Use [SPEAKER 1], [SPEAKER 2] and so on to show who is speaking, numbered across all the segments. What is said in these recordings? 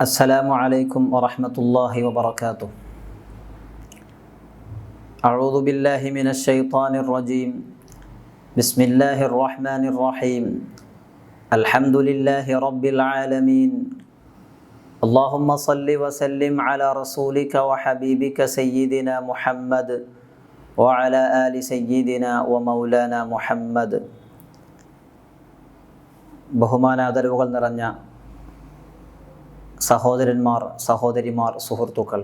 [SPEAKER 1] അസ്സലാമു അലൈക്കും വറഹ്മത്തുള്ളാഹി വബറകാതുഹു. അഊദു ബില്ലാഹി മിനശ് ശൈത്വാനിർ റജീം. ബിസ്മില്ലാഹിർ റഹ്മാനിർ റഹീം. അൽഹംദുലില്ലാഹി റബ്ബിൽ ആലമീൻ. അല്ലാഹുമ്മ സ്വല്ലി വസല്ലിം അലാ റസൂലിക വഹബീബിക സയ്യിദിനാ മുഹമ്മദ് വഅലാ ആലി സയ്യിദിനാ വമൗലാനാ മുഹമ്മദ്. ബഹുമാനാദരവുകൾ നിറഞ്ഞ സഹോദരന്മാർ, സഹോദരിമാർ, സുഹൃത്തുക്കൾ,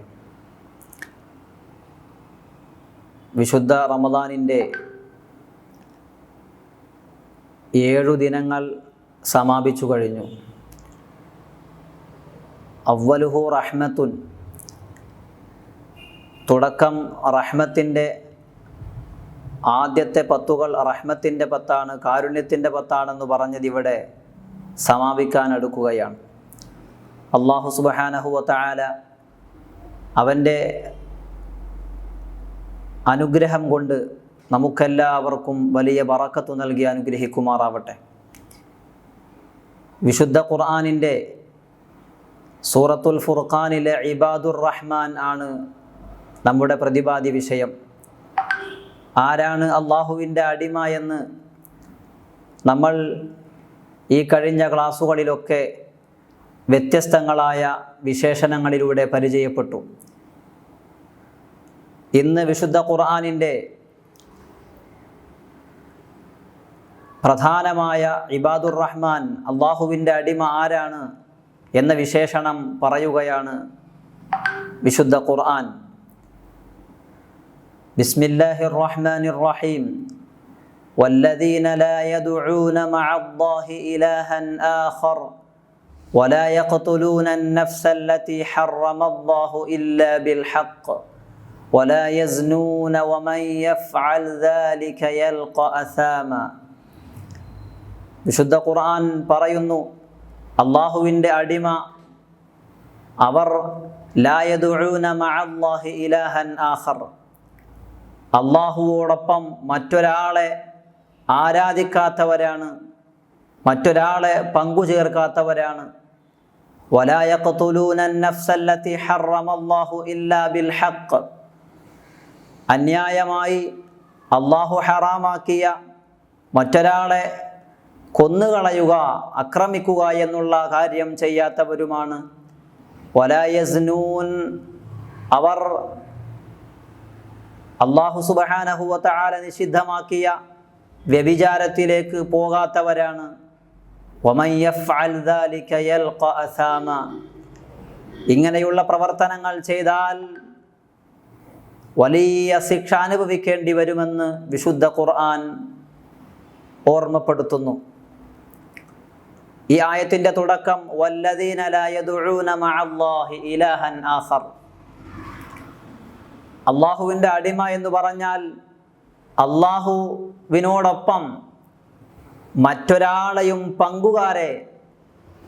[SPEAKER 1] വിശുദ്ധ റമദാനിൻ്റെ 7 ദിനങ്ങൾ സമാപിച്ചു കഴിഞ്ഞു. അവ്വലുഹു റഹ്മത്തുൻ, തുടക്കം റഹ്മത്തിൻ്റെ ആദ്യത്തെ 10 റഹ്മത്തിൻ്റെ 10, കാരുണ്യത്തിൻ്റെ 10 പറഞ്ഞതിവിടെ സമാപിക്കാൻ അടുക്കുകയാണ്. അല്ലാഹു സുബ്ഹാനഹു വ തആല അവൻ്റെ അനുഗ്രഹം കൊണ്ട് നമുക്കെല്ലാവർക്കും വലിയ ബറക്കത്ത് നൽകി അനുഗ്രഹിക്കുമാറാവട്ടെ. വിശുദ്ധ ഖുർആനിൻ്റെ സൂറത്തുൽ ഫുർഖാനിലെ ഇബാദുർ റഹ്മാൻ ആണ് നമ്മുടെ പ്രതിപാദ്യ വിഷയം. ആരാണ് അള്ളാഹുവിൻ്റെ അടിമ എന്ന് നമ്മൾ ഈ കഴിഞ്ഞ ക്ലാസ്സുകളിലൊക്കെ വ്യത്യസ്തങ്ങളായ വിശേഷണങ്ങളിലൂടെ പരിചയപ്പെട്ടു. ഇന്ന് വിശുദ്ധ ഖുർആനിൻ്റെ പ്രധാനമായ ഇബാദുർ റഹ്മാൻ, അള്ളാഹുവിൻ്റെ അടിമ ആരാണ് എന്ന വിശേഷണം പറയുകയാണ് വിശുദ്ധ ഖുർആൻ. ബിസ്മില്ലാഹിർ റഹ്മാനിർ റഹീം. വല്ലദീന ലാ യദ്ഊന മഅല്ലാഹി ഇലാഹൻ ആഖർ ولا يقتلون النفس التي حرم الله إلا بالحق ولا يزنون ومن يفعل ذلك يلقى أثاما. വിശുദ്ധ ഖുർആൻ പറയുന്നു, അള്ളാഹുവിൻ്റെ അടിമ അവർ ലാ യദ്ഊന മഅല്ലാഹി ഇലാഹൻ ആഖർ, അള്ളാഹുവോടൊപ്പം മറ്റൊരാളെ ആരാധിക്കാത്തവരാണ്, മറ്റൊരാളെ പങ്കുചേർക്കാത്തവരാണ്. വലാ യഖ്തുലൂന അൻ-നഫ്സ അല്ലതി ഹറമല്ലാഹു ഇല്ലാ ബിൽ ഹഖ്, അന്യായമായി അള്ളാഹു ഹറാമാക്കിയ മറ്റൊരാളെ കൊന്നുകളയുക, ആക്രമിക്കുക എന്നുള്ള കാര്യം ചെയ്യാത്തവരുമാണ്. വലാ യസ്നൂൻ, അവർ അള്ളാഹു സുബ്ഹാനഹു വ തആല നിഷിദ്ധമാക്കിയ വ്യഭിചാരത്തിലേക്ക് പോകാത്തവരാണ്. വമൻ യഫ്അൽ ദാലിക യൽഖ അസാമ, ഇങ്ങനെയുള്ള പ്രവർത്തനങ്ങൾ ചെയ്താൽ വലിയ ശിക്ഷ അനുഭവിക്കേണ്ടി വരുമെന്ന് വിശുദ്ധ ഖുർആൻ ഓർമ്മപ്പെടുത്തുന്നു. ഈ ആയത്തിൻ്റെ തുടക്കം വല്ലദീന ലാ യദ്ഊന മഅല്ലാഹി ഇലാഹൻ ആഖർ, അള്ളാഹുവിൻ്റെ അടിമ എന്ന് പറഞ്ഞാൽ അള്ളാഹുവിനോടൊപ്പം മറ്റൊരാളെയും പങ്കുകാരെ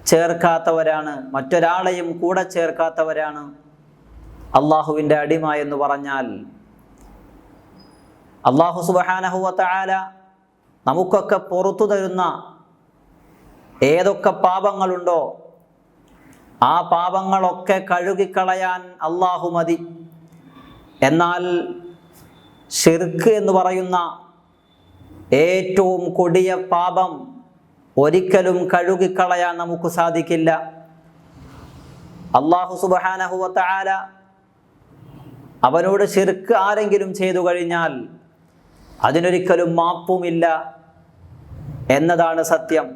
[SPEAKER 1] ചേർക്കാത്തവരാണ്, മറ്റൊരാളെയും കൂടെ ചേർക്കാത്തവരാണ് അള്ളാഹുവിൻ്റെ അടിമ എന്ന് പറഞ്ഞാൽ. അള്ളാഹു സുബ്ഹാനഹു വ തആല നമുക്കൊക്കെ പുറത്തു തരുന്ന ഏതൊക്കെ പാപങ്ങളുണ്ടോ ആ പാപങ്ങളൊക്കെ കഴുകിക്കളയാൻ അള്ളാഹു മതി. എന്നാൽ ശിർക്ക് എന്ന് പറയുന്ന ഏറ്റവും കൊടിയ പാപം ഒരിക്കലും കഴുകിക്കളയാൻ നമുക്ക് സാധിക്കില്ല. അല്ലാഹു സുബ്ഹാനഹു വ തആല അവനോട് ശിർക്ക് ആരെങ്കിലും ചെയ്തു കഴിഞ്ഞാൽ അതിനൊരിക്കലും മാപ്പുമില്ല എന്നതാണ് സത്യം.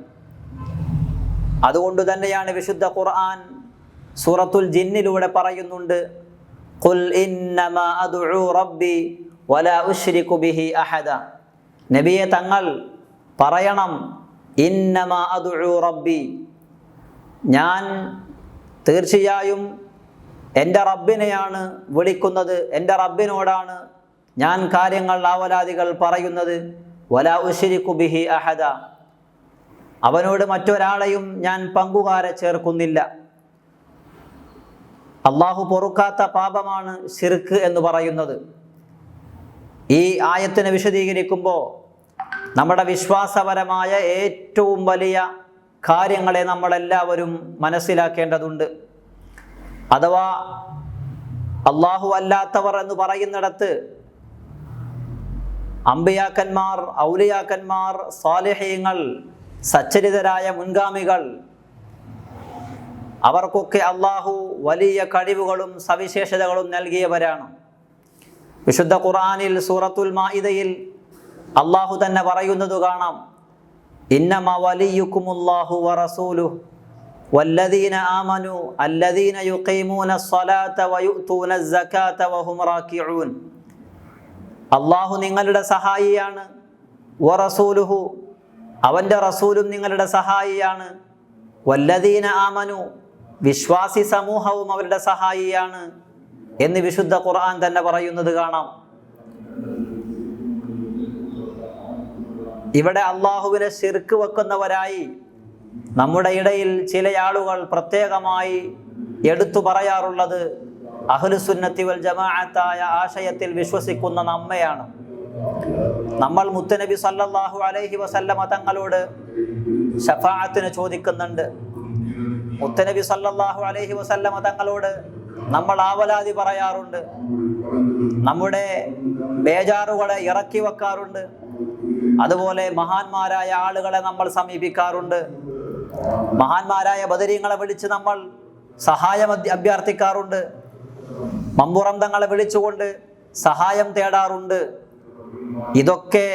[SPEAKER 1] അതുകൊണ്ട് തന്നെയാണ് വിശുദ്ധ ഖുർആൻ സൂറത്തുൽ ജിന്നിലൂടെ പറയുന്നുണ്ട്, ഖുൽ ഇന്നമാ അദ്ഉ റബ്ബി വലാ ഉശ്രികു ബിഹി അഹദ. നബിയെ, തങ്ങൾ പറയണം, ഇന്നമാ അദ്ഉ റബ്ബി, ഞാൻ തീർച്ചയായും എൻ്റെ റബ്ബിനെയാണ് വിളിക്കുന്നത്, എൻ്റെ റബ്ബിനോടാണ് ഞാൻ കാര്യങ്ങൾ ആവലാദികൾ പറയുന്നത്. വലാ ഉശ്രികു ബിഹി അഹദ, അവനോട് മറ്റൊരാളെയും ഞാൻ പങ്കുകാരെ ചേർക്കുന്നില്ല. അള്ളാഹു പൊറുക്കാത്ത പാപമാണ് ശിർക്ക് എന്ന് പറയുന്നത്. ഈ ആയത്തിനെ വിശദീകരിക്കുമ്പോൾ നമ്മുടെ വിശ്വാസപരമായ ഏറ്റവും വലിയ കാര്യങ്ങളെ നമ്മളെല്ലാവരും മനസ്സിലാക്കേണ്ടതുണ്ട്. അഥവാ അള്ളാഹു അല്ലാത്തവർ എന്ന് പറയുന്നിടത്ത് അമ്പിയാക്കന്മാർ, ഔലിയാക്കന്മാർ, സാലിഹീങ്ങൾ, സച്ചരിതരായ മുൻഗാമികൾ, അവർക്കൊക്കെ അള്ളാഹു വലിയ കഴിവുകളും സവിശേഷതകളും നൽകിയവരാണ്. വിശുദ്ധ ഖുർആനിൽ സൂറത്തുൽ മാഇദയിൽ അള്ളാഹു തന്നെ പറയുന്നത് കാണാം, ഇന്നമാ വലിയുക്കുമുല്ലാഹു വറസൂലുഹു വല്ലദീന ആമനു അല്ലദീന യുഖീമൂനസ് സ്വലാത്ത വയുഅ്തൂനസ് സകാത്ത വഹും റാക്കിഊൻ. അള്ളാഹു നിങ്ങളുടെ സഹായിയാണ്, വറസൂലുഹു അവൻ്റെ റസൂലും നിങ്ങളുടെ സഹായിയാണ്, വല്ലദീന ആമനു വിശ്വാസി സമൂഹവും അവരുടെ സഹായിയാണ് എന്ന് വിശുദ്ധ ഖുർആൻ തന്നെ പറയുന്നത് കാണാം. ഇവിടെ അള്ളാഹുവിനെ ശിർക്ക് വെക്കുന്നവരായി നമ്മുടെ ഇടയിൽ ചില ആളുകൾ പ്രത്യേകമായി എടുത്തു പറയാറുള്ളത് അഹ്ലുസുന്നത്തി വൽ ജമാഅത്തായ ആശയത്തിൽ വിശ്വസിക്കുന്ന നമ്മയാണ്. നമ്മൾ മുത്തുനബി സല്ലല്ലാഹു അലൈഹി വസല്ലമ തങ്ങളോട് ശഫാഅത്തിന് ചോദിക്കുന്നുണ്ട്. മുത്തുനബി സല്ലല്ലാഹു അലൈഹി വസല്ലമ തങ്ങളോട് നമ്മൾ ആവലാതി പറയാറുണ്ട്, നമ്മുടെ ബേജാറുകളെ ഇറക്കി വെക്കാറുണ്ട്. അതുപോലെ മഹാന്മാരായ ആളുകളെ നമ്മൾ സമീപിക്കാറുണ്ട്. മഹാന്മാരായ ബദരീങ്ങളെ വിളിച്ച് നമ്മൾ സഹായം അഭ്യർത്ഥിക്കാറുണ്ട്. മമ്പുറം തങ്ങളെ വിളിച്ചുകൊണ്ട് സഹായം തേടാറുണ്ട്. ഇതൊക്കെ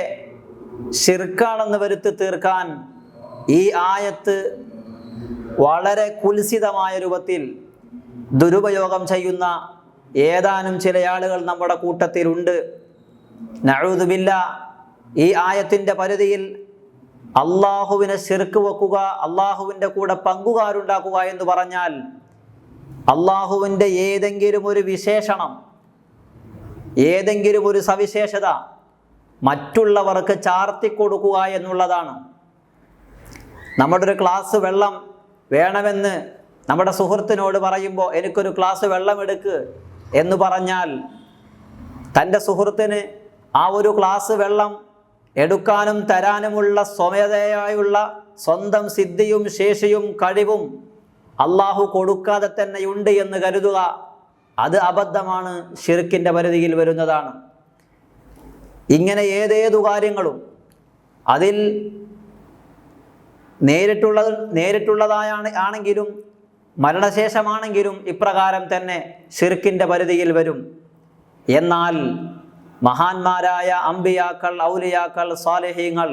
[SPEAKER 1] ശിർക്കാണെന്ന് വരുത്തി തീർക്കാൻ ഈ ആയത്ത് വളരെ കുൽസിതമായ രൂപത്തിൽ ദുരുപയോഗം ചെയ്യുന്ന ഏതാനും ചില ആളുകൾ നമ്മുടെ കൂട്ടത്തിലുണ്ട്. നഊദു ബില്ലാഹ്. ഈ ആയത്തിൻ്റെ പരിധിയിൽ അള്ളാഹുവിനെ ശിർക്ക് വെക്കുക, അള്ളാഹുവിൻ്റെ കൂടെ പങ്കുകാരുണ്ടാക്കുക എന്ന് പറഞ്ഞാൽ അള്ളാഹുവിൻ്റെ ഏതെങ്കിലും ഒരു വിശേഷണം, ഏതെങ്കിലും ഒരു സവിശേഷത മറ്റുള്ളവർക്ക് ചാർത്തിക്കൊടുക്കുക എന്നുള്ളതാണ്. നമ്മുടെ ഒരു ഗ്ലാസ് വെള്ളം വേണമെന്ന് നമ്മുടെ സുഹൃത്തിനോട് പറയുമ്പോൾ എനിക്കൊരു ഗ്ലാസ് വെള്ളം എടുക്ക് എന്ന് പറഞ്ഞാൽ തൻ്റെ സുഹൃത്തിന് ആ ഒരു ഗ്ലാസ് വെള്ളം എടുക്കാനും തരാനുമുള്ള സ്വമേധയായുള്ള സ്വന്തം സിദ്ധിയും ശേഷിയും കഴിവും അള്ളാഹു കൊടുക്കാതെ തന്നെയുണ്ട് എന്ന് കരുതുക, അത് അബദ്ധമാണ്, ശിർക്കിൻ്റെ പരിധിയിൽ വരുന്നതാണ്. ഇങ്ങനെ ഏതേതു കാര്യങ്ങളും അതിൽ നേരിട്ടുള്ളതാണെങ്കിലും മരണശേഷമാണെങ്കിലും ഇപ്രകാരം തന്നെ ശിർക്കിൻ്റെ പരിധിയിൽ വരും. എന്നാൽ മഹാന്മാരായ അമ്പിയാക്കൾ, ഔലിയാക്കൾ, സാലിഹീങ്ങൾ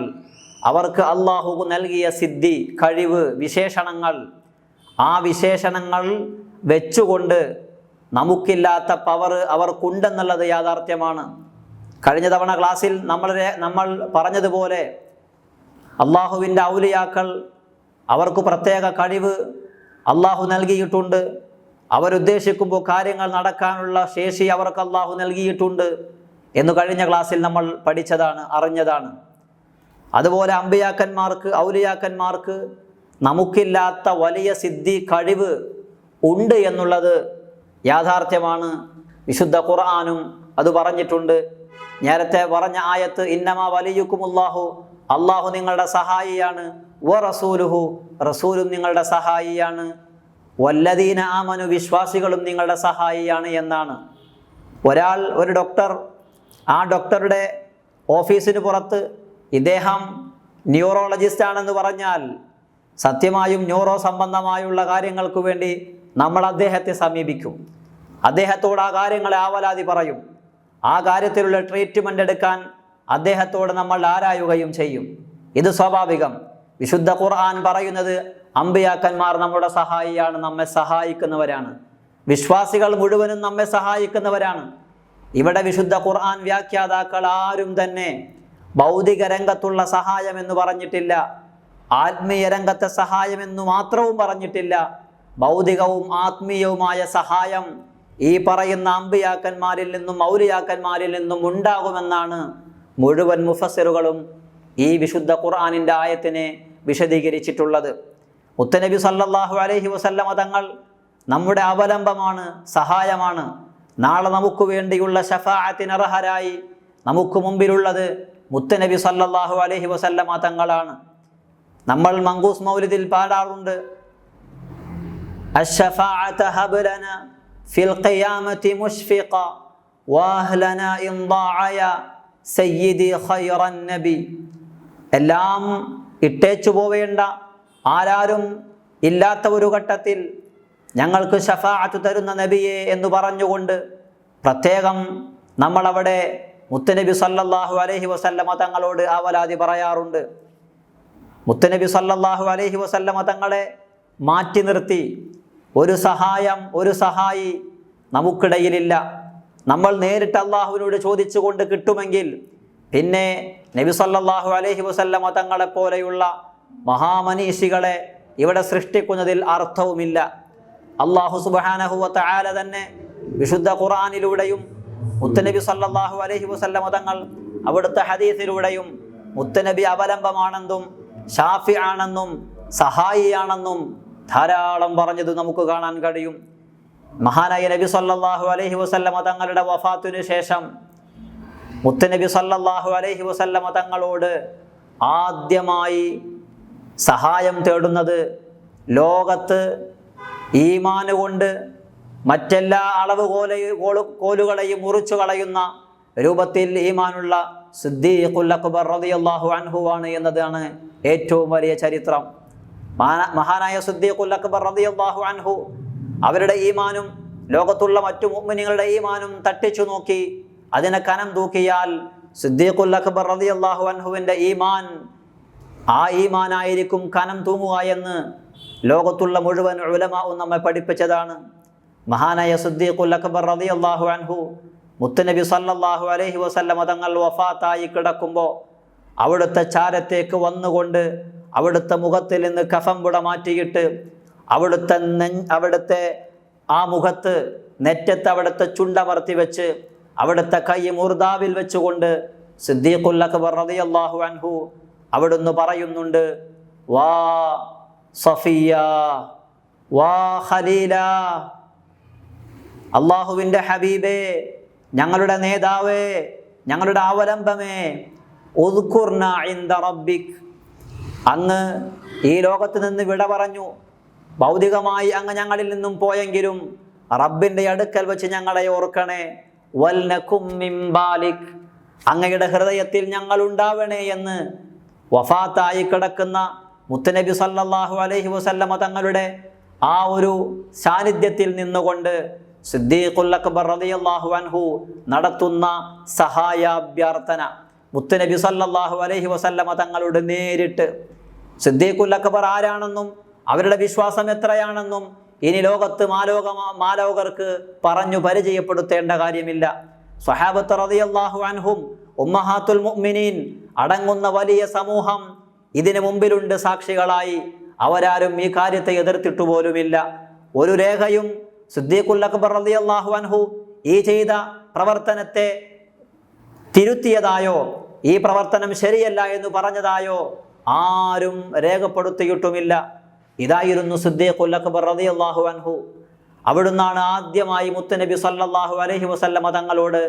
[SPEAKER 1] അവർക്ക് അള്ളാഹു നൽകിയ സിദ്ധി, കഴിവ്, വിശേഷണങ്ങൾ, ആ വിശേഷണങ്ങൾ വെച്ചുകൊണ്ട് നമുക്കില്ലാത്ത പവർ അവർക്കുണ്ടെന്നുള്ളത് യാഥാർത്ഥ്യമാണ്. കഴിഞ്ഞ തവണ ക്ലാസ്സിൽ നമ്മൾ പറഞ്ഞതുപോലെ അള്ളാഹുവിൻ്റെ ഔലിയാക്കൾ അവർക്ക് പ്രത്യേക കഴിവ് അള്ളാഹു നൽകിയിട്ടുണ്ട്. അവരുദ്ദേശിക്കുമ്പോൾ കാര്യങ്ങൾ നടക്കാനുള്ള ശേഷി അവർക്ക് അള്ളാഹു നൽകിയിട്ടുണ്ട് എന്ന് കഴിഞ്ഞ ക്ലാസ്സിൽ നമ്മൾ പഠിച്ചതാണ്, അറിഞ്ഞതാണ്. അതുപോലെ അമ്പിയാക്കന്മാർക്ക്, ഔലിയാക്കന്മാർക്ക് നമുക്കില്ലാത്ത വലിയ സിദ്ധി, കഴിവ് ഉണ്ട് എന്നുള്ളത് യാഥാർത്ഥ്യമാണ്. വിശുദ്ധ ഖുർആനും അത് പറഞ്ഞിട്ടുണ്ട്. നേരത്തെ പറഞ്ഞ ആയത്ത് ഇന്നമാ വലിയുക്കുമുല്ലാഹു, അള്ളാഹു നിങ്ങളുടെ സഹായിയാണ്, വ റസൂലുഹു റസൂലും നിങ്ങളുടെ സഹായിയാണ്, വല്ലദീന ആമനു വിശ്വാസികളും നിങ്ങളുടെ സഹായിയാണ് എന്നാണ്. ഒരു ഡോക്ടർ, ആ ഡോക്ടറുടെ ഓഫീസിന് പുറത്ത് ഇദ്ദേഹം ന്യൂറോളജിസ്റ്റ് ആണെന്ന് പറഞ്ഞാൽ സത്യമായും ന്യൂറോ സംബന്ധമായുള്ള കാര്യങ്ങൾക്ക് വേണ്ടി നമ്മൾ അദ്ദേഹത്തെ സമീപിക്കും. അദ്ദേഹത്തോട് ആ കാര്യങ്ങളെ ആവലാതി പറയും. ആ കാര്യത്തിലുള്ള ട്രീറ്റ്മെൻ്റ് എടുക്കാൻ അദ്ദേഹത്തോട് നമ്മൾ ആരായുകയും ചെയ്യും. ഇത് സ്വാഭാവികം. വിശുദ്ധ ഖുർആൻ പറയുന്നത് അമ്പിയാക്കന്മാർ നമ്മുടെ സഹായിയാണ്, നമ്മെ സഹായിക്കുന്നവരാണ്. വിശ്വാസികൾ മുഴുവനും നമ്മെ സഹായിക്കുന്നവരാണ്. ഇവിടെ വിശുദ്ധ ഖുർആൻ വ്യാഖ്യാതാക്കൾ ആരും തന്നെ ഭൗതിക രംഗത്തുള്ള സഹായം എന്ന് പറഞ്ഞിട്ടില്ല, ആത്മീയ രംഗത്തെ സഹായം എന്ന് മാത്രവും പറഞ്ഞിട്ടില്ല. ഭൗതികവും ആത്മീയവുമായ സഹായം ഈ പറയുന്ന അമ്പിയാക്കന്മാരിൽ നിന്നും ഔലിയാക്കന്മാരിൽ നിന്നും ഉണ്ടാകുമെന്നാണ് മുഴുവൻ മുഫസ്സിറുകളും ഈ വിശുദ്ധ ഖുർആനിൻ്റെ ആയത്തിനെ വിശദീകരിച്ചിട്ടുള്ളത്. മുത്തുനബി സല്ലല്ലാഹു അലൈഹി വസല്ലമ തങ്ങൾ നമ്മുടെ അവലംബമാണ്, സഹായമാണ്. നാളെ നമുക്ക് വേണ്ടിയുള്ള ശഫാഅത്തിന് അർഹരായി നമുക്ക് മുമ്പിലുള്ളത് മുത്തുനബി സല്ലല്ലാഹു അലൈഹി വസല്ലമ തങ്ങളാണ്. നമ്മൾ മങ്കൂസ് മൗലിദിൽ പാടാറുണ്ട്, അശ്ശഫാഅത ഹബ് ലനാ ഫിൽ ഖിയാമത്തി മുഷ്ഫിഖ വഅഹ്ലനാ ഇൻ ضاعയ സയ്യിദി ഖൈറൻ നബി. എല്ലാം ഇട്ടേച്ചു പോവേണ്ട, ആരാരും ഇല്ലാത്ത ഒരു ഘട്ടത്തിൽ ഞങ്ങൾക്ക് ശഫാഅത്ത് തരുന്ന നബിയെ എന്ന് പറഞ്ഞുകൊണ്ട് പ്രത്യേകം നമ്മളവിടെ മുത്തുനബി സല്ലല്ലാഹു അലൈഹി വസല്ലമ തങ്ങളോട് അവലാതി പറയാറുണ്ട്. മുത്തുനബി സല്ലല്ലാഹു അലൈഹി വസല്ലമ തങ്ങളെ മാറ്റി നിർത്തി ഒരു സഹായം, ഒരു സഹായി നമുക്കിടയിലില്ല. നമ്മൾ നേരിട്ട് അള്ളാഹുവിനോട് ചോദിച്ചുകൊണ്ട് കിട്ടുമെങ്കിൽ പിന്നെ നബി സല്ലല്ലാഹു അലൈഹി വസല്ലമ തങ്ങളെ പോലെയുള്ള മഹാമനീഷികളെ ഇവിടെ സൃഷ്ടിക്കുന്നതിൽ അർത്ഥവുമില്ല. അള്ളാഹു സുബ്ഹാനഹു വ തആല തന്നെ വിശുദ്ധ ഖുർആനിലൂടെയും മുത്തുനബി സല്ലല്ലാഹു അലൈഹി വസല്ലമ തങ്ങൾ അവിടുത്തെ ഹദീസിലൂടെയും മുത്തുനബി അവലംബമാണെന്നും ഷാഫി ആണെന്നും സഹായിയാണെന്നും ധാരാളം പറഞ്ഞത് നമുക്ക് കാണാൻ കഴിയും. മഹാനായ നബി സല്ലല്ലാഹു അലൈഹി വസല്ലമ തങ്ങളുടെ വഫാത്തിനു ശേഷം മുത്തുനബി സല്ലല്ലാഹു അലൈഹി വസല്ലമ തങ്ങളോട് ആദ്യമായി സഹായം തേടുന്നത് ലോകത്ത് ഈമാന് കൊണ്ട് മറ്റെല്ലാ കോലുകളെയും മുറിച്ചു കളയുന്ന രൂപത്തിൽ ഈമാനുള്ള സിദ്ദീഖുൽ അക്ബർ റളിയല്ലാഹു അൻഹു ആണ് എന്നതാണ് ഏറ്റവും വലിയ ചരിത്രം. മഹാനായ സിദ്ദീഖുൽ അക്ബർ റളിയല്ലാഹു അൻഹു അവരുടെ ഈമാനും ലോകത്തുള്ള മറ്റു മുഅ്മിനീങ്ങളുടെ ഈമാനും തട്ടിച്ചു നോക്കി അതിനെ കനം തൂക്കിയാൽ സിദ്ദീഖുൽ അക്ബർ റളിയല്ലാഹു അൻഹുവിൻ്റെ ഈമാൻ ആ ഈമാനായിരിക്കും കനം തൂങ്ങുക എന്ന് ലോകത്തുള്ള മുഴുവൻ ഉലമാഉം നമ്മെ പഠിപ്പിച്ചതാണ്. മഹാനായ സിദ്ദീഖുൽ അക്ബർ റളിയല്ലാഹു അൻഹു മുത്തുനബി സല്ലല്ലാഹു അലൈഹി വസല്ലമ തങ്ങൾ വഫാത്തായി കിടക്കുമ്പോൾ അവിടുത്തെ ചാരത്തേക്ക് വന്നുകൊണ്ട് അവിടുത്തെ മുഖത്തിൽ നിന്ന് കഫംപുട മാറ്റിയിട്ട് അവിടുത്തെ ആ മുഖത്ത് നെറ്റത്ത് അവിടുത്തെ ചുണ്ടമർത്തി വെച്ച് അവിടുത്തെ കൈ മുർദാവിൽ വെച്ചുകൊണ്ട് സിദ്ദീഖുൽ അക്ബർ റളിയല്ലാഹു അൻഹു അവിടുന്ന് പറയുന്നുണ്ട്, വാ സഫിയ വാ ഖലീല, അള്ളാഹുവിൻ്റെ ഹബീബേ, ഞങ്ങളുടെ നേതാവേ, ഞങ്ങളുടെ അവലംബമേ, ഉദ്കുർന ഇൻദ റബ്ബിക്, അങ്ങ് ഈ ലോകത്ത് നിന്ന് വിട പറഞ്ഞു, ഭൗതികമായി അങ്ങ് ഞങ്ങളിൽ നിന്നും പോയെങ്കിലും റബ്ബിൻ്റെ അടുക്കൽ വെച്ച് ഞങ്ങളെ ഓർക്കണേ. വൽനകും മിൻ ബാലിക്, അങ്ങയുടെ ഹൃദയത്തിൽ ഞങ്ങൾ ഉണ്ടാവണേ എന്ന് വഫാത്തായി കിടക്കുന്ന മുത്തുനബി സല്ലല്ലാഹു അലൈഹി വസല്ലമ തങ്ങളുടെ ആ ഒരു സാന്നിധ്യത്തിൽ നിന്നുകൊണ്ട് സിദ്ദീഖുൽ അക്ബർ റളിയല്ലാഹു അൻഹു നടത്തുന്ന സഹായാഭ്യർത്ഥന മുത്തുനബി സല്ലല്ലാഹു അലൈഹി വസല്ലമ തങ്ങളോട് നേരിട്ട്. സിദ്ദീഖുൽ അക്ബർ ആരാണെന്നും അവരുടെ വിശ്വാസം എത്രയാണെന്നും ഇനി ലോകത്ത് മാലോകർക്ക് പറഞ്ഞു പരിചയപ്പെടുത്തേണ്ട കാര്യമില്ല. സ്വഹാബത്ത് റളിയല്ലാഹു അൻഹും ഉമ്മഹാത്തുൽ മുഅ്മിനീൻ അടങ്ങുന്ന വലിയ സമൂഹം ഇതിനു മുമ്പിലുണ്ട് സാക്ഷികളായി. അവരാരും ഈ കാര്യത്തെ എതിർത്തിട്ടു പോലുമില്ല. ഒരു രേഖയും സിദ്ദീഖുൽ അക്ബർ റളിയല്ലാഹു അൻഹു ഈ ചെയ്ത പ്രവർത്തനത്തെ തിരുത്തിയതായോ ഈ പ്രവർത്തനം ശരിയല്ല എന്ന് പറഞ്ഞതായോ ആരും രേഖപ്പെടുത്തിയിട്ടുമില്ല. ഇതായിരുന്നു സിദ്ദീഖുൽ അക്ബർ റളിയല്ലാഹു അൻഹു. അവിടുന്നാണ് ആദ്യമായി മുത്തുനബി സല്ലല്ലാഹു അലൈഹി വസല്ലമ തങ്ങളോട്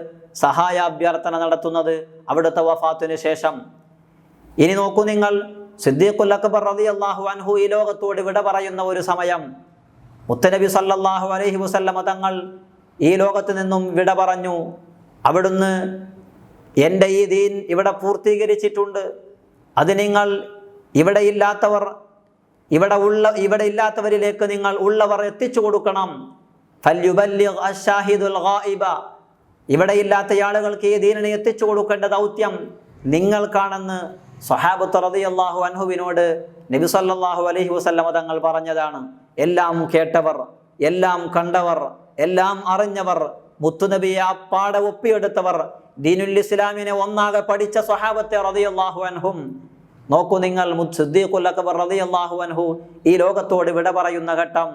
[SPEAKER 1] സഹായാഭ്യർത്ഥന നടത്തുന്നത് അവിടുത്തെ വഫാത്തിന് ശേഷം. ഇനി നോക്കൂ നിങ്ങൾ, സിദ്ദീഖുൽ അക്ബർ റളിയല്ലാഹു അൻഹു ഈ ലോകത്തോട് വിട പറയുന്ന ഒരു സമയം മുത്തുനബി സല്ലല്ലാഹു അലൈഹി വസല്ലമ തങ്ങൾ ഈ ലോകത്ത് നിന്നും വിട പറഞ്ഞു. അവിടുന്ന് എൻ്റെ ഈ ദീൻ ഇവിടെ പൂർത്തീകരിച്ചിട്ടുണ്ട്, അത് നിങ്ങൾ ഇവിടെ ഇല്ലാത്തവരിലേക്ക് നിങ്ങൾ ഉള്ളവർ എത്തിച്ചു കൊടുക്കണം. ഫൽയുബല്ലിഗ് അശ്ശാഹിദുൽ ഗായിബ, ഇവിടെ ഇല്ലാത്ത ആളുകൾക്ക് ഈ ദീനിനെ എത്തിച്ചു കൊടുക്കേണ്ട ദൗത്യം നിങ്ങൾക്കാണെന്ന് സ്വഹാബത്ത് റളിയല്ലാഹു അൻഹുവിനോട് നബി സല്ലല്ലാഹു അലൈഹി വസല്ലമ തങ്ങൾ പറഞ്ഞതാണ്. എല്ലാം കേട്ടവർ, എല്ലാം കണ്ടവർ, എല്ലാം അറിഞ്ഞവർ, മുത്തുനബിയെ അപ്പാടെ ഒപ്പിയെടുത്തവർ, ദീനുൽ ഇസ്ലാമിനെ ഒന്നാകെ പഠിച്ച സ്വഹാബത്തെ റളിയല്ലാഹു അൻഹും. നോക്കൂ നിങ്ങൾ, സിദ്ദീഖുൽ അക്ബർ റളിയല്ലാഹു അൻഹു ഈ ലോകത്തോട് വിട പറയുന്ന ഘട്ടം.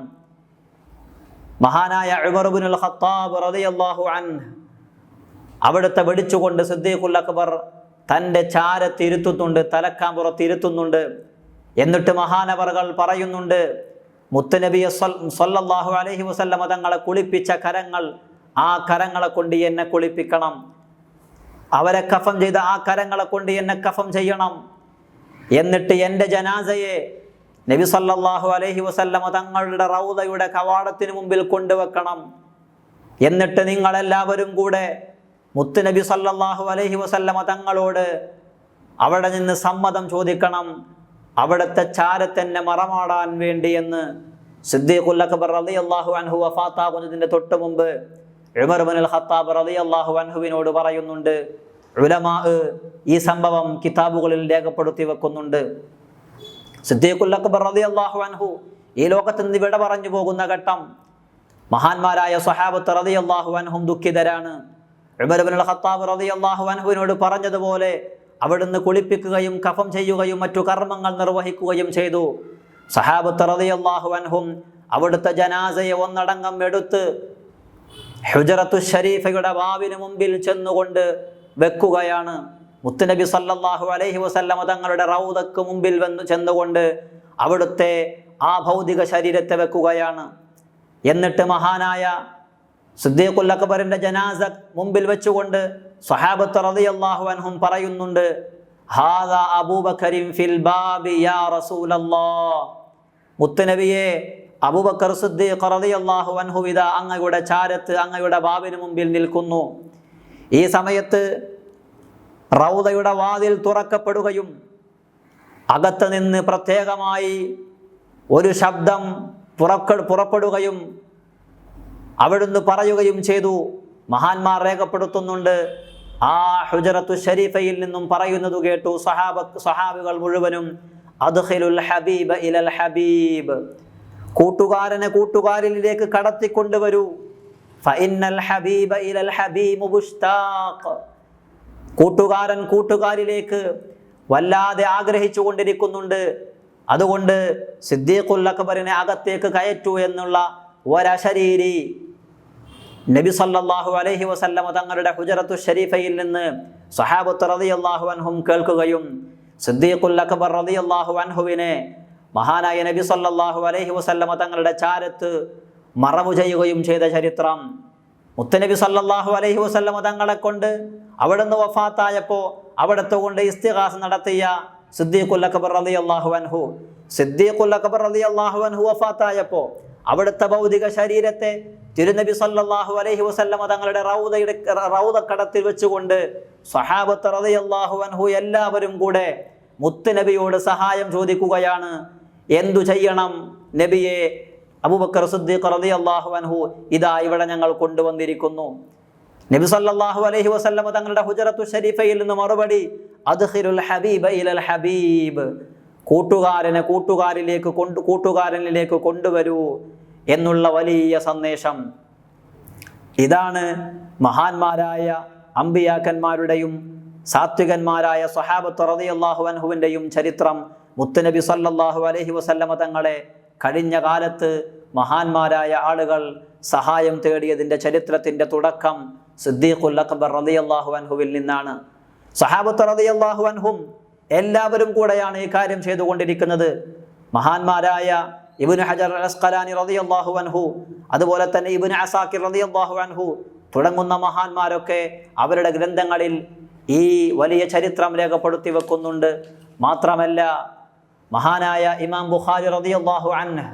[SPEAKER 1] മഹാനായ ഉമർ ഇബ്നുൽ ഖത്താബ് റളിയല്ലാഹു അൻഹു അവിടുത്തെ വെടിച്ചുകൊണ്ട് സിദ്ദീഖുൽ അക്ബർ തൻ്റെ ചാരത്തിരുത്തുന്നുണ്ട്, തലക്കാമ്പുറത്തിരുത്തുന്നുണ്ട്. എന്നിട്ട് മഹാനവറുകൾ പറയുന്നുണ്ട്, മുത്തുനബിയെ സ്വല്ലല്ലാഹു അലൈഹി വസല്ലമ തങ്ങളെ കുളിപ്പിച്ച കരങ്ങൾ, ആ കരങ്ങളെ കൊണ്ട് എന്നെ കുളിപ്പിക്കണം. അവരെ കഫം ചെയ്ത ആ കരങ്ങളെ കൊണ്ട് എന്നെ കഫം ചെയ്യണം. എന്നിട്ട് എൻ്റെ ജനാസയെ നബി സല്ലല്ലാഹു അലൈഹി വസല്ലമ തങ്ങളുടെ റൗദയുടെ കവാടത്തിന് മുമ്പിൽ കൊണ്ടുവെക്കണം. എന്നിട്ട് നിങ്ങളെല്ലാവരും കൂടെ മുത്തുനബി സല്ലല്ലാഹു അലൈഹി വസല്ലമ തങ്ങളോട് അവിടെ നിന്ന് സമ്മതം ചോദിക്കണം, അവിടുത്തെ ചാരത്തന്നെ മറമാടാൻ വേണ്ടി എന്ന് സിദ്ദീഖുൽ അക്ബർ റളിയല്ലാഹു അൻഹു വഫാത്താകുന്നതിൻ്റെ തൊട്ട് മുമ്പ് ഉമർ ഇബ്നുൽ ഖത്താബ് റളിയല്ലാഹു അൻഹുവിനോട് പറയുന്നുണ്ട്. ഉലമാ ഈ സംഭവം കിതാബുകളിൽ രേഖപ്പെടുത്തി വെക്കുന്നുണ്ട്. സിദ്ദീഖുൽ അക്ബർ റളിയല്ലാഹു അൻഹു ഈ ലോകത്ത് നിന്ന് വിട പറഞ്ഞു പോകുന്ന ഘട്ടം മഹാന്മാരായ സ്വഹാബത്ത് റളിയല്ലാഹു അൻഹും ദുഃഖിതരാണ്. ഉമർ ഇബ്നുൽ ഖത്താബ് റളിയല്ലാഹു അൻഹുവിനോട് പറഞ്ഞതുപോലെ അവിടുന്ന് കുളിപ്പിക്കുകയും കഫം ചെയ്യുകയും മറ്റു കർമ്മങ്ങൾ നിർവഹിക്കുകയും ചെയ്തു. സ്വഹാബത്ത് റളിയല്ലാഹു അൻഹും അവിടുത്തെ ജനാസയെ ഒന്നടങ്കം എടുത്ത് ഹുജറത്തു ഷരീഫയുടെ വാവിന് മുമ്പിൽ ചെന്നുകൊണ്ട് വെക്കുകയാണ്. മുത്തുനബി സല്ലല്ലാഹു അലൈഹി വസല്ലമ തങ്ങളുടെ റൗദക്ക് മുമ്പിൽ ചെന്നുകൊണ്ട് അവിടുത്തെ ആ ഭൗതിക ശരീരത്തെ വെക്കുകയാണ്. എന്നിട്ട് മഹാനായ സിദ്ദീഖുൽ അക്ബറിന്റെ ജനാസ മുമ്പിൽ വെച്ചുകൊണ്ട് സ്വഹാബത്ത് റളിയല്ലാഹു അൻഹും പറയുന്നുണ്ട്, ഹാദാ അബൂബക്കറിൻ ഫിൽ ബാബി യാ റസൂലല്ലാഹ്. മുത്തുനബിയെ, അബൂബക്കർ സിദ്ദീഖ് റളിയല്ലാഹു അൻഹു ഇതാ അങ്ങയുടെ ചാരത്ത് അങ്ങയുടെ ബാബിന് മുമ്പിൽ നിൽക്കുന്നു. ഈ സമയത്ത് റൗദയുടെ വാതിൽ തുറക്കപ്പെടുകയും അകത്ത് നിന്ന് പ്രത്യേകമായി ഒരു ശബ്ദം പുറപ്പെടുകയും അവിടുന്ന് പറയുകയും ചെയ്തു. മഹാന്മാർ രേഖപ്പെടുത്തുന്നുണ്ട്, ആ ഹുജറത്തു ഷരീഫയിൽ നിന്നും പറയുന്നത് കേട്ടു സഹാബികൾ മുഴുവനും, അദ്ഖിലുൽ ഹബീബ ഇലൽ ഹബീബ്, കൂട്ടുകാരനെ കൂട്ടുകാരിലേക്ക് കടത്തിക്കൊണ്ടുവരൂ. ഫഇന്നൽ ഹബീബ ഇലൽ ഹബീബ് മുഷ്താഖ്, കൂട്ടുകാരൻ കൂട്ടുകാരിലേക്ക് വല്ലാതെ ആഗ്രഹിച്ചു കൊണ്ടിരിക്കുന്നുണ്ട്. അതുകൊണ്ട് സിദ്ദീഖുൽ അക്ബറിനെ അകത്തേക്ക് കയറ്റൂ എന്നുള്ള ഒരശരീരി നബി സല്ലല്ലാഹു അലൈഹി വസല്ലമ തങ്ങളുടെ ഹുജറത്തു ഷരീഫയിൽ നിന്ന് സ്വഹാബത്ത് റളിയല്ലാഹു അൻഹും കേൾക്കുകയും സിദ്ദീഖുൽ അക്ബർ റളിയല്ലാഹു അൻഹുവിനെ മഹാനായ നബി സല്ലല്ലാഹു അലൈഹി വസല്ലമ തങ്ങളുടെ ചാരത്ത് മറവു ചെയ്യുകയും ചെയ്ത ചരിത്രം. മുത്തുനബി സല്ലല്ലാഹു അലൈഹി വസല്ലമ തങ്ങളെ കൊണ്ട് അവിടുന്ന് വഫാത്തായപ്പോൾ അവിടുത്തെ കൊണ്ട് ഇസ്തിഗാസ നടത്തിയ സിദ്ദീഖുൽ അക്ബർ റളിയല്ലാഹു അൻഹു, സിദ്ദീഖുൽ അക്ബർ റളിയല്ലാഹു അൻഹു വഫാത്തായപ്പോൾ അവിടുത്തെ ഭൗതിക ശരീരത്തെ തിരുനബി സല്ലല്ലാഹു അലൈഹി വസല്ലമ തങ്ങളുടെ റൗദക്കടത്തിൽ വെച്ചുകൊണ്ട് സ്വഹാബത്ത് റളിയല്ലാഹു അൻഹു എല്ലാവരും കൂടെ മുത്തുനബിയോട് സഹായം ചോദിക്കുകയാണ്. എന്തു ചെയ്യണം നബിയെ? അബൂബക്കർ സിദ്ദീഖ് റളിയല്ലാഹു അൻഹു ഇതാ ഇവിടെ ഞങ്ങൾ കൊണ്ടുവന്നിരിക്കുന്നു. നബി സല്ലല്ലാഹു അലൈഹി വസല്ലമ തങ്ങളുടെ ഹുജറത്തു ഷരീഫയിൽ നിന്ന് മറുപടി, അദ്ഖിലുൽ ഹബീബ ഇലൽ ഹബീബ്, കൂട്ടുകാരനെ കൂട്ടുകാരനിലേക്ക് കൊണ്ടുവരൂ എന്നുള്ള വലിയ സന്ദേശം. ഇതാണ് മഹാന്മാരായ അമ്പിയാക്കന്മാരുടെയും സാത്വികന്മാരായ സ്വഹാബത്ത് റളിയല്ലാഹു അൻഹുവിൻ്റെയും ചരിത്രം. മുത്തുനബി സല്ലല്ലാഹു അലൈഹി വസല്ലമ തങ്ങളെ കഴിഞ്ഞ കാലത്ത് മഹാന്മാരായ ആളുകൾ സഹായം തേടിയതിൻ്റെ ചരിത്രത്തിൻ്റെ തുടക്കം സിദ്ദീഖുൽ അക്ബർ റളിയല്ലാഹു അൻഹുവിൽ നിന്നാണ്. സ്വഹാബത്ത് റളിയല്ലാഹു അൻഹും എല്ലാവരും കൂടെയാണ് ഈ കാര്യം ചെയ്തുകൊണ്ടിരിക്കുന്നത്. മഹാന്മാരായ ഇബ്നു ഹജർ അൽ അസ്ഖലാനി റളിയല്ലാഹു അൻഹു, അതുപോലെ തന്നെ ഇബ്നു അസാക്കിർ റളിയല്ലാഹു അൻഹു തുടങ്ങുന്ന മഹാന്മാരൊക്കെ അവരുടെ ഗ്രന്ഥങ്ങളിൽ ഈ വലിയ ചരിത്രം രേഖപ്പെടുത്തി വെക്കുന്നുണ്ട്. മാത്രമല്ല മഹാനായ ഇമാം ബുഖാരി റളിയല്ലാഹു അൻഹു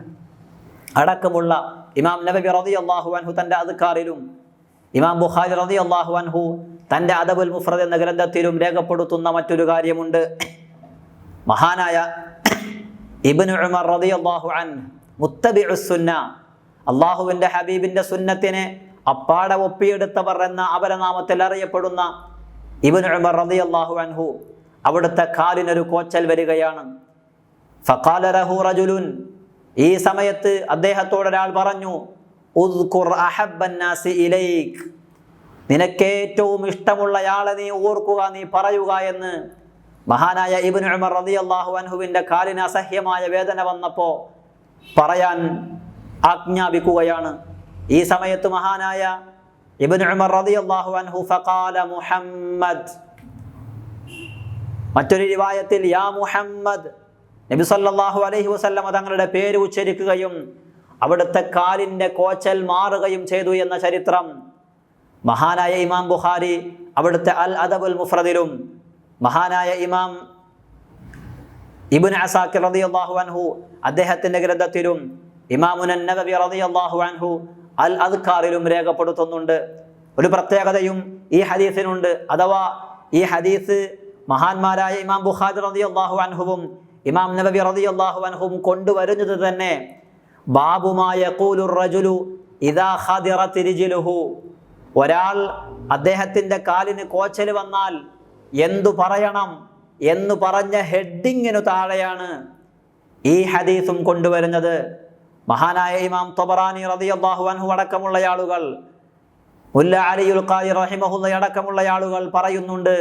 [SPEAKER 1] അടക്കമുള്ള ഇമാം നബവി റളിയല്ലാഹു അൻഹു തൻ്റെ അദ്കാറിലും ഇമാം ബുഖാരി റളിയല്ലാഹു അൻഹു തൻ്റെ അദബുൽ മുഫ്രദ് എന്ന ഗ്രന്ഥത്തിലും രേഖപ്പെടുത്തുന്ന മറ്റൊരു കാര്യമുണ്ട്. മഹാനായ ഇബ്നു ഉമർ റളിയല്ലാഹു അൻഹു മുത്തബിഉസ് സുന്ന, അള്ളാഹുവിൻ്റെ ഹബീബിൻ്റെ സുന്നത്തിനെ അപ്പാടെ ഒപ്പിയെടുത്തവർ എന്ന അപരനാമത്തിൽ അറിയപ്പെടുന്ന ഇബ്നു ഉമർ റളിയല്ലാഹു അൻഹു അവിടുത്തെ കാലിനൊരു കോച്ചൽ വരികയാണ്. ഫഖാല ലഹു റജുലുൻ, ഈ സമയത്ത് അദ്ദേഹത്തോട് ഒരാൾ പറഞ്ഞു, ഉദ്കുർ അഹബ്ബൻ നാസി ഇലൈക്, നിനക്കേറ്റവും ഇഷ്ടമുള്ളയാളെ നീ ഓർക്കുക, നീ പറയുക എന്ന് മഹാനായ ഇബ്നു ഉമർ റളിയല്ലാഹു അൻഹുവിൻ്റെ കാലിന് അസഹ്യമായ വേദന വന്നപ്പോൾ പറയാൻ ആജ്ഞാപിക്കുകയാണ്. ഈ സമയത്ത് മഹാനായ ഇബ്നു ഉമർ റളിയല്ലാഹു അൻഹു ഫഖാല മുഹമ്മദ്, മറ്റൊരു റിവായത്തിൽ യാ മുഹമ്മദ്, നബി സല്ലല്ലാഹു അലൈഹി വസല്ലമ തങ്ങളുടെ പേര് ഉച്ചരിക്കുകയും അവിടുത്തെ കാലിൻ്റെ കോച്ചൽ മാറുകയും ചെയ്തു എന്ന ചരിത്രം മഹാനായ ഇമാം ബുഖാരി അവിടുത്തെ അൽ അദബുൽ മുഫ്രദിലും മഹാനായ ഇമാം ഇബ്നു അസാക്കിർ റളിയല്ലാഹു അൻഹു അദ്ദേഹത്തിൻ്റെ ഗ്രന്ഥത്തിലും ഇമാമുൻ നബവി റളിയല്ലാഹു അൻഹു അൽ അദ്കാറിലും രേഖപ്പെടുത്തുന്നുണ്ട്. ഒരു പ്രത്യേകതയും ഈ ഹദീസിനുണ്ട്. അഥവാ ഈ ഹദീസ് മഹാന്മാരായ ഇമാം ബുഖാരി റളിയല്ലാഹു അൻഹുവും ഇമാം നബവി റളിയല്ലാഹു അൻഹുവും കൊണ്ടുവരുന്നത് തന്നെ ബാബുമാ യഖൂലുർ റജുലു ഇദാ ഖദിറത് റിജ്ലുഹു, ഒരാൾ അദ്ദേഹത്തിൻ്റെ കാലിന് കോച്ചൽ വന്നാൽ എന്തു പറയണം എന്ന് പറഞ്ഞ ഹെഡിങ്ങിനു താഴെയാണ് ഈ ഹദീസും കൊണ്ടുവരുന്നത്. മഹാനായ ഇമാം ത്വബറാനി റളിയല്ലാഹു അൻഹു അടക്കമുള്ള ആളുകൾ, മുല്ല അലിയുൽ ഖാരി റഹിമഹുല്ലാഹി അടക്കമുള്ള ആളുകൾ പറയുന്നുണ്ട്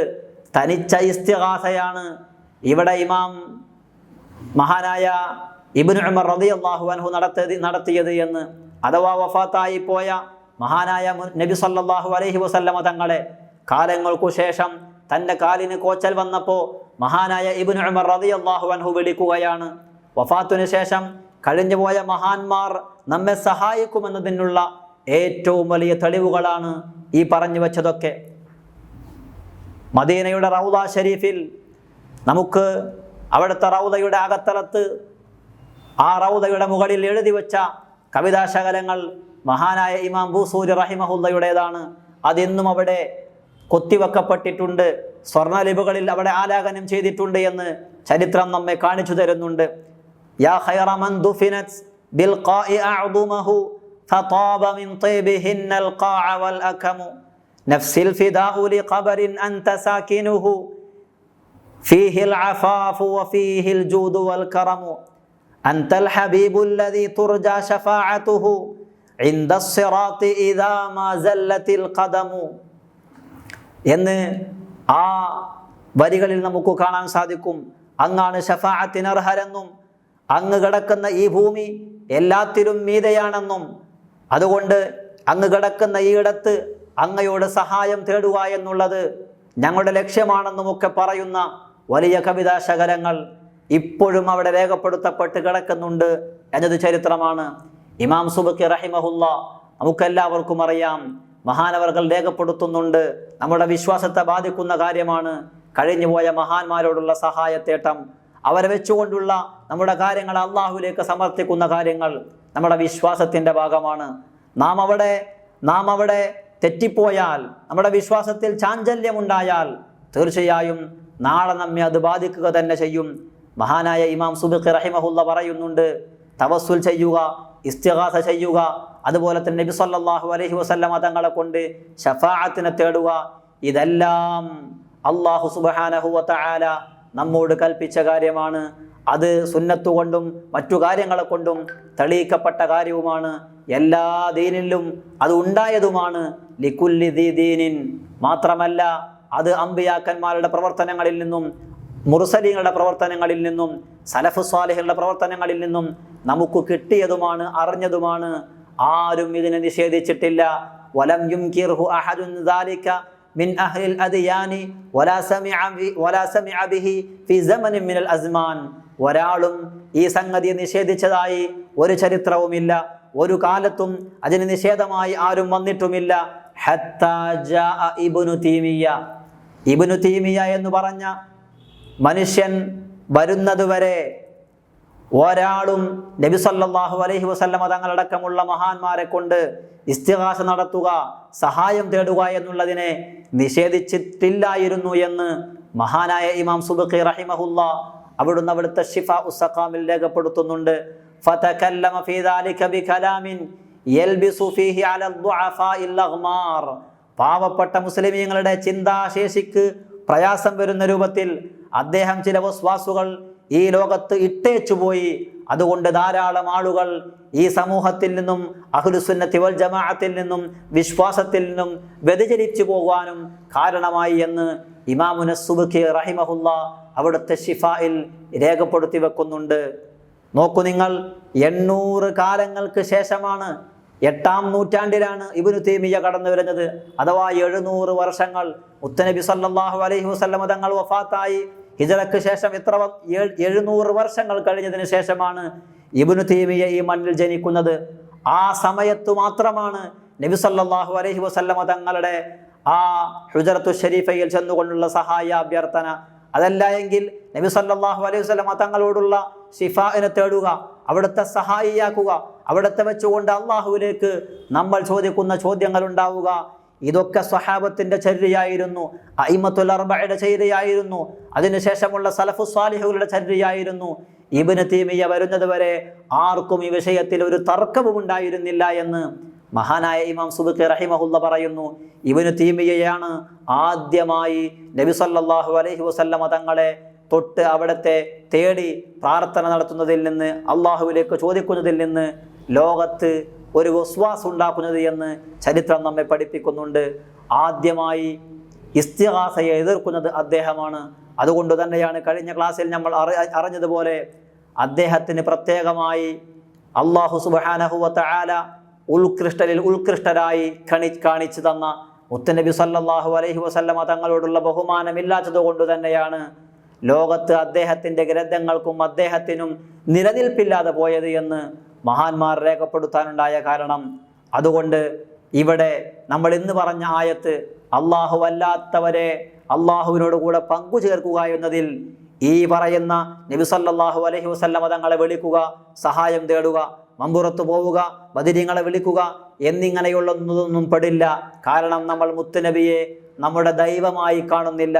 [SPEAKER 1] തനിച്ച ഇസ്തിഗാസയാണ് ഇവിടെ ഇമാം മഹാനായ ഇബ്നു ഉമർ റളിയല്ലാഹു അൻഹു നടത്തിയത് എന്ന്. അഥവാ വഫാത്തായി പോയ മഹാനായ നബി സല്ലല്ലാഹു അലൈഹി വസല്ലമ തങ്ങളെ കാലങ്ങൾക്കു ശേഷം തൻ്റെ കാലിന് കോച്ചൽ വന്നപ്പോൾ മഹാനായ ഇബ്നു ഉമർ റളിയല്ലാഹു അൻഹു വിളിക്കുകയാണ്. വഫാത്തിനു ശേഷം കഴിഞ്ഞുപോയ മഹാന്മാർ നമ്മെ സഹായിക്കുമെന്നതിനുള്ള ഏറ്റവും വലിയ തെളിവുകളാണ് ഈ പറഞ്ഞു വെച്ചതൊക്കെ. മദീനയുടെ റൗദ ഷരീഫിൽ നമുക്ക് അവിടുത്തെ റൗദയുടെ അകത്തളത്ത് ആ റൗദയുടെ മുകളിൽ എഴുതി വെച്ച കവിതാശകലങ്ങൾ മഹാനായ ഇമാം ബൂസൂരി റഹിമഹുല്ലയുടേതാണ്. അതിന്നും അവിടെ കൊത്തിവെക്കപ്പെട്ടിട്ടുണ്ട്, സ്വർണ്ണലിപികളിൽ അവിടെ ആലാപനം ചെയ്തിട്ടുണ്ട് എന്ന് ചരിത്രം നമ്മെ കാണിച്ചു തരുന്നുണ്ട്. യാ ഖൈറ മൻ ദുഫിനത് ബിൽ ഖാഇ അഅദുമഹു ഫതാബ മിൻ തൈബിഹിന്നൽ ഖാഅ വൽ അകമു നഫ്സിൽ ഫിദാഉ ലിഖബറിൻ അൻത സാകിനുഹു ഫീഹിൽ അഫാഫു വഫീഹിൽ ജൂദു വൽ കറമു അൻതൽ ഹബീബുൽ ലദീ തുർജാ ശഫാഅതുഹു ഇൻദസ് സിറാത്തി ഇദാ മാ സല്ലത്തിൽ ഖദമു എന്ന് ആ വരികളിൽ നമുക്ക് കാണാൻ സാധിക്കും. അങ്ങാണ് ശഫാഅത്തിന് അർഹരെന്നും അങ്ങ് കിടക്കുന്ന ഈ ഭൂമി എല്ലാത്തിലും മീതയാണെന്നും അതുകൊണ്ട് അങ്ങ് കിടക്കുന്ന ഈ ഇടത്ത് അങ്ങയോട് സഹായം തേടുക എന്നുള്ളത് ഞങ്ങളുടെ ലക്ഷ്യമാണെന്നുമൊക്കെ പറയുന്ന വലിയ കവിതാശകലങ്ങൾ ഇപ്പോഴും അവിടെ രേഖപ്പെടുത്തപ്പെട്ട് കിടക്കുന്നുണ്ട് എന്നത് ചരിത്രമാണ്. ഇമാം സുബക്കി റഹിമഹുല്ലാ നമുക്കെല്ലാവർക്കും അറിയാം, മഹാനവർകൾ രേഖപ്പെടുത്തുന്നുണ്ട്. നമ്മുടെ വിശ്വാസത്തെ ബാധിക്കുന്ന കാര്യമാണ് കഴിഞ്ഞുപോയ മഹാന്മാരോടുള്ള സഹായത്തേട്ടം. അവരെ വെച്ചുകൊണ്ടുള്ള നമ്മുടെ കാര്യങ്ങൾ അള്ളാഹുവിലേക്ക് സമർപ്പിക്കുന്ന കാര്യങ്ങൾ നമ്മുടെ വിശ്വാസത്തിൻ്റെ ഭാഗമാണ്. നാം അവിടെ തെറ്റിപ്പോയാൽ, നമ്മുടെ വിശ്വാസത്തിൽ ചാഞ്ചല്യമുണ്ടായാൽ തീർച്ചയായും നാളെ നമ്മെ അത് ബാധിക്കുക തന്നെ ചെയ്യും. മഹാനായ ഇമാം സുബക്കി റഹിമഹുല്ല പറയുന്നുണ്ട്, തവസ്സുൽ ചെയ്യുക, ഇസ്തിഗാസ ചെയ്യുക, അതുപോലെ തന്നെ നബി സല്ലല്ലാഹു അലൈഹി വസല്ലമ തങ്ങളെ കൊണ്ട് ശഫാഅത്തിനെ തേടുക, ഇതെല്ലാം അല്ലാഹു സുബ്ഹാനഹു വ തആല നമ്മോട് കൽപ്പിച്ച കാര്യമാണ്. അത് സുന്നത്ത് കൊണ്ടും മറ്റു കാര്യങ്ങളെ കൊണ്ടും തെളിയിക്കപ്പെട്ട കാര്യവുമാണ്. എല്ലാ ദീനിലും അത് ഉണ്ടായതുമാണ്. ലികുല്ലി ദീ ദീനിൻ, മാത്രമല്ല അത് അമ്പിയാക്കന്മാരുടെ പ്രവർത്തനങ്ങളിൽ നിന്നും മുർസലീങ്ങളുടെ പ്രവർത്തനങ്ങളിൽ നിന്നും സലഫ് സ്വാലിഹുകളുടെ പ്രവർത്തനങ്ങളിൽ നിന്നും നമുക്ക് കിട്ടിയതുമാണ്, അറിഞ്ഞതുമാണ്. ആരും ഇതിനെ നിഷേധിച്ചിട്ടില്ല. വലം യുൻകിർഹു അഹദുൻ ദാലിക മിൻ അഹ്ലിൽ അദ്യാനി വലാ സമിഅ ബിഹി ഫി സമനിൻ മിനൽ അസ്മാൻ. ഒരാളും ഈ സംഗതിയെ നിഷേധിച്ചതായി ഒരു ചരിത്രവുമില്ല, ഒരു കാലത്തും അതിന് നിഷേധമായി ആരും വന്നിട്ടുമില്ല. ഹത്താ ജാഅ ഇബ്നു തീമിയ എന്ന് പറഞ്ഞ മനുഷ്യൻ വരുന്നതുവരെ ഒരാളും നബി സല്ലല്ലാഹു അലൈഹി വസല്ലമ തങ്ങളടക്കമുള്ള മഹാന്മാരെ കൊണ്ട് ഇസ്തിഗാസ നടത്തുക, സഹായം തേടുക എന്നുള്ളതിനെ നിഷേധിച്ചിട്ടില്ലായിരുന്നു എന്ന് മഹാനായ ഇമാം സുബ്കി റഹിമഹുല്ലാ അവിടുത്തെ ശിഫാ ഉസ്സഖാമിൽ രേഖപ്പെടുത്തുന്നുണ്ട്. ഫതകല്ലമ ഫീ ദാലിക ബികലാമിൻ യൽബിസു ഫീഹി അല ദുഅഫാഇൽ അഗ്മാർ. പാവപ്പെട്ട മുസ്ലിമീങ്ങളുടെ ചിന്താശേഷിക്ക് പ്രയാസം വരുന്ന രൂപത്തിൽ അദ്ദേഹം ചില വസ്വാസുകൾ ഈ ലോകത്ത് ഇട്ടേച്ചുപോയി. അതുകൊണ്ട് ധാരാളം ആളുകൾ ഈ സമൂഹത്തിൽ നിന്നും അഹ്ലുസുന്നത്തി വൽ ജമാഅത്തിൽ നിന്നും വിശ്വാസത്തിൽ നിന്നും വ്യതിചലിച്ചു പോകാനും കാരണമായി എന്ന് ഇമാമുന സുബ്കി റഹിമഹുല്ലാ അവിടുത്തെ ശിഫായിൽ രേഖപ്പെടുത്തി വെക്കുന്നുണ്ട്. നോക്കൂ നിങ്ങൾ, 800 കാലങ്ങൾക്ക് ശേഷമാണ്, 8-ാം നൂറ്റാണ്ടിലാണ് ഇബ്നു തൈമിയ്യ കടന്നു വരുന്നത്. അഥവാ 700 വർഷങ്ങൾ മുത്തനബി സല്ലല്ലാഹു അലൈഹി വസല്ലമ തങ്ങൾ വഫാത്തായി ഹിജ്റയ്ക്ക് ശേഷം 700 വർഷങ്ങൾ കഴിഞ്ഞതിന് ശേഷമാണ് ഇബ്നു തൈമിയ്യ ഈ മണ്ണിൽ ജനിക്കുന്നത്. ആ സമയത്ത് മാത്രമാണ് നബി സല്ലല്ലാഹു അലൈഹി വസല്ലമ തങ്ങളുടെ ആ ഹുജറത്തു ഷരീഫയിൽ ചെന്നുകൊണ്ടുള്ള സഹായ അഭ്യർത്ഥന. അതല്ല എങ്കിൽ നബി സല്ലല്ലാഹു അലൈഹി വസല്ലമ തങ്ങളോടുള്ള ശിഫാഇനെ തേടുക, അവിടുത്തെ സഹായിയാക്കുക, അവിടത്തെ വെച്ചുകൊണ്ട് അള്ളാഹുവിലേക്ക് നമ്മൾ ചോദിക്കുന്ന ചോദ്യങ്ങൾ ഉണ്ടാവുക. ഇതൊക്കെ സ്വഹാബത്തിന്റെ ചര്യയായിരുന്നു, അഇമ്മത്തുൽ അർബഅയുടെ ചര്യയായിരുന്നു, അതിനുശേഷമുള്ള സലഫു സ്വാലിഹുകളുടെ ചര്യയായിരുന്നു. ഇബ്നു തൈമിയ്യ വരുന്നത് വരെ ആർക്കും ഈ വിഷയത്തിൽ ഒരു തർക്കവും ഉണ്ടായിരുന്നില്ല എന്ന് മഹാനായ ഇമാം സുബ്കി റഹിമഹുല്ല പറയുന്നു. ഇബ്നു തൈമിയ്യയാണ് ആദ്യമായി നബി സല്ലല്ലാഹു അലൈഹി വസല്ലമ തങ്ങളെ തൊട്ട് അവിടത്തെ തേടി പ്രാർത്ഥന നടത്തുന്നതിൽ നിന്ന്, അള്ളാഹുവിലേക്ക് ചോദിക്കുന്നതിൽ നിന്ന് ലോകത്ത് ഒരു വസ്വാസ് ഉണ്ടാക്കുന്നത് എന്ന് ചരിത്രം നമ്മെ പഠിപ്പിക്കുന്നുണ്ട്. ആദ്യമായി ഇസ്തിഗാസയെ എതിർക്കുന്നത് അദ്ദേഹമാണ്. അതുകൊണ്ട് തന്നെയാണ് കഴിഞ്ഞ ക്ലാസ്സിൽ നമ്മൾ അറിഞ്ഞതുപോലെ അദ്ദേഹത്തിന് പ്രത്യേകമായി അല്ലാഹു സുബ്ഹാനഹു വ തആല ഉത്കൃഷ്ടരായി കാണിച്ചു തന്ന മുത്തനബി സല്ലല്ലാഹു അലൈഹി വസല്ലമ തങ്ങളോടുള്ള ബഹുമാനമില്ലാത്തത് കൊണ്ട് തന്നെയാണ് ലോകത്ത് അദ്ദേഹത്തിൻ്റെ ഗ്രന്ഥങ്ങൾക്കും അദ്ദേഹത്തിനും നിലനിൽപ്പില്ലാതെ പോയത് എന്ന് മഹാന്മാർ രേഖപ്പെടുത്താനുണ്ടായ കാരണം. അതുകൊണ്ട് ഇവിടെ നമ്മൾ ഇന്ന് പറഞ്ഞ ആയത്ത് അള്ളാഹു അല്ലാത്തവരെ അള്ളാഹുവിനോട് കൂടെ പങ്കു ചേർക്കുക എന്നതിൽ ഈ പറയുന്ന നബി സല്ലല്ലാഹു അലൈഹി വസല്ലമ തങ്ങളെ വിളിക്കുക, സഹായം തേടുക, മമ്പുറത്ത് പോവുക, ബദരീങ്ങളെ വിളിക്കുക എന്നിങ്ങനെയുള്ളതൊന്നും പെടില്ല. കാരണം നമ്മൾ മുത്തുനബിയെ നമ്മുടെ ദൈവമായി കാണുന്നില്ല,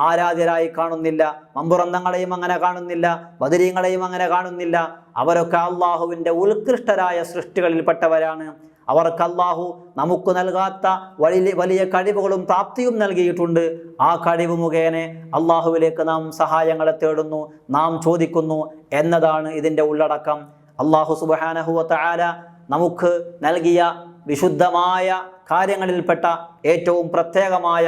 [SPEAKER 1] ആരാധ്യരായി കാണുന്നില്ല, മമ്പുറന്തങ്ങളെയും അങ്ങനെ കാണുന്നില്ല, ബദരീങ്ങളെയും അങ്ങനെ കാണുന്നില്ല. അവരൊക്കെ അള്ളാഹുവിൻ്റെ ഉത്കൃഷ്ടരായ സൃഷ്ടികളിൽപ്പെട്ടവരാണ്. അവർക്ക് അള്ളാഹു നമുക്ക് നൽകാത്ത വലിയ കഴിവുകളും പ്രാപ്തിയും നൽകിയിട്ടുണ്ട്. ആ കഴിവ് മുഖേന അള്ളാഹുവിലേക്ക് നാം സഹായങ്ങളെ തേടുന്നു, നാം ചോദിക്കുന്നു എന്നതാണ് ഇതിൻ്റെ ഉള്ളടക്കം. അള്ളാഹു സുബ്ഹാനഹു വ തആല നമുക്ക് നൽകിയ വിശുദ്ധമായ കാര്യങ്ങളിൽപ്പെട്ട ഏറ്റവും പ്രത്യേകമായ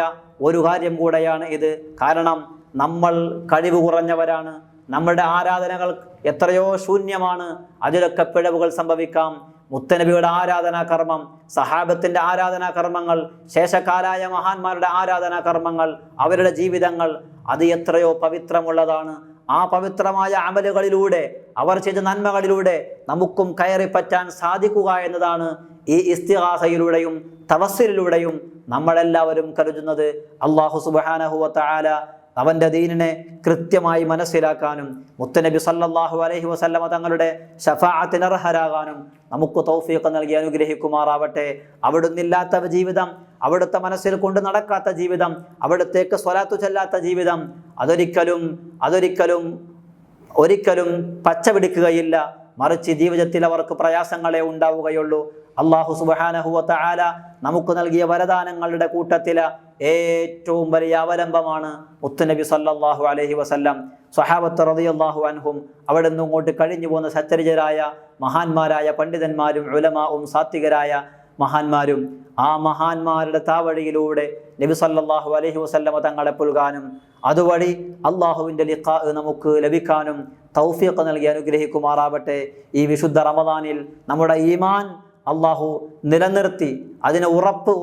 [SPEAKER 1] ഒരു കാര്യം കൂടെയാണ് ഇത്. കാരണം നമ്മൾ കഴിവ് കുറഞ്ഞവരാണ്, നമ്മുടെ ആരാധനകൾ എത്രയോ ശൂന്യമാണ്, അതിലൊക്കെ പിഴവുകൾ സംഭവിക്കാം. മുത്തനബിയുടെ ആരാധനാകർമ്മം, സഹാബത്തിൻ്റെ ആരാധനാകർമ്മങ്ങൾ, ശേഷക്കാരായ മഹാന്മാരുടെ ആരാധനാകർമ്മങ്ങൾ, അവരുടെ ജീവിതങ്ങൾ അത് എത്രയോ പവിത്രമുള്ളതാണ്. ആ പവിത്രമായ അമലുകളിലൂടെ, അവർ ചെയ്ത നന്മകളിലൂടെ നമുക്കും കയറിപ്പറ്റാൻ സാധിക്കുക എന്നതാണ് ഈ ഇസ്തിഗാസയിലൂടെയും തവസ്സിലിലൂടെയും നമ്മളെല്ലാവരും കരുതുന്നത്. അല്ലാഹു സുബ്ഹാനഹു വ തആല അവൻ്റെ ദീനിനെ കൃത്യമായി മനസ്സിലാക്കാനും മുത്തനബി സല്ലല്ലാഹു അലൈഹി വസല്ലമ തങ്ങളുടെ ശഫാഅത്തിന് അർഹരാകാനും നമുക്ക് തൗഫീഖ് നൽകി അനുഗ്രഹിക്കുമാറാവട്ടെ. അവിടുന്നില്ലാത്ത ജീവിതം, അവിടുത്തെ മനസ്സിൽ കൊണ്ട് നടക്കാത്ത ജീവിതം, അവിടുത്തേക്ക് സ്വലാത്തു ചൊല്ലാത്ത ജീവിതം ഒരിക്കലും പച്ച പിടിക്കുകയില്ല. മറിച്ച് ജീവിതത്തിൽ അവർക്ക് പ്രയാസങ്ങളെ ഉണ്ടാവുകയുള്ളൂ. അല്ലാഹു സുബ്ഹാനഹു വ തആല നമുക്ക് നൽകിയ വരദാനങ്ങളുടെ കൂട്ടത്തിൽ ഏറ്റവും വലിയ അവലംബമാണ് മുത്തുനബി സല്ലല്ലാഹു അലൈഹി വസല്ലം. സ്വഹാബത്ത് റളിയല്ലാഹു അൻഹും അവിടെ നിന്ന് ഇങ്ങോട്ട് കഴിഞ്ഞു പോകുന്ന സച്ചരിതരായ മഹാന്മാരായ പണ്ഡിതന്മാരും ഉലമാവും സാത്വികരായ മഹാന്മാരും, ആ മഹാന്മാരുടെ താവഴിയിലൂടെ നബി സല്ലല്ലാഹു അലൈഹി വസല്ലമ തങ്ങളെ പുൽകാനും അതുവഴി അള്ളാഹുവിൻ്റെ ലിഖാ നമുക്ക് ലഭിക്കാനും തൗഫീഖ് നൽകി അനുഗ്രഹിക്കുമാറാവട്ടെ. ഈ വിശുദ്ധ റമദാനിൽ നമ്മുടെ ഈമാൻ അള്ളാഹു നിലനിർത്തി അതിനെ ഉറപ്പ്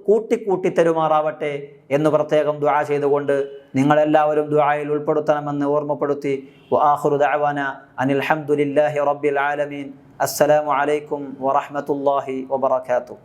[SPEAKER 1] കൂട്ടി തരുമാറാവട്ടെ എന്ന് പ്രത്യേകം ദുആ ചെയ്തുകൊണ്ട് നിങ്ങളെല്ലാവരും ദുആയിൽ ഉൾപ്പെടുത്തണമെന്ന് ഓർമ്മപ്പെടുത്തി വആഖിറു ദഅവാന അനിൽ ഹംദുലില്ലാഹി റബ്ബിൽ ആലമീൻ. അസ്സലാമു അലൈക്കും വറഹ്മത്തുള്ളാഹി വബറകാതുഹു.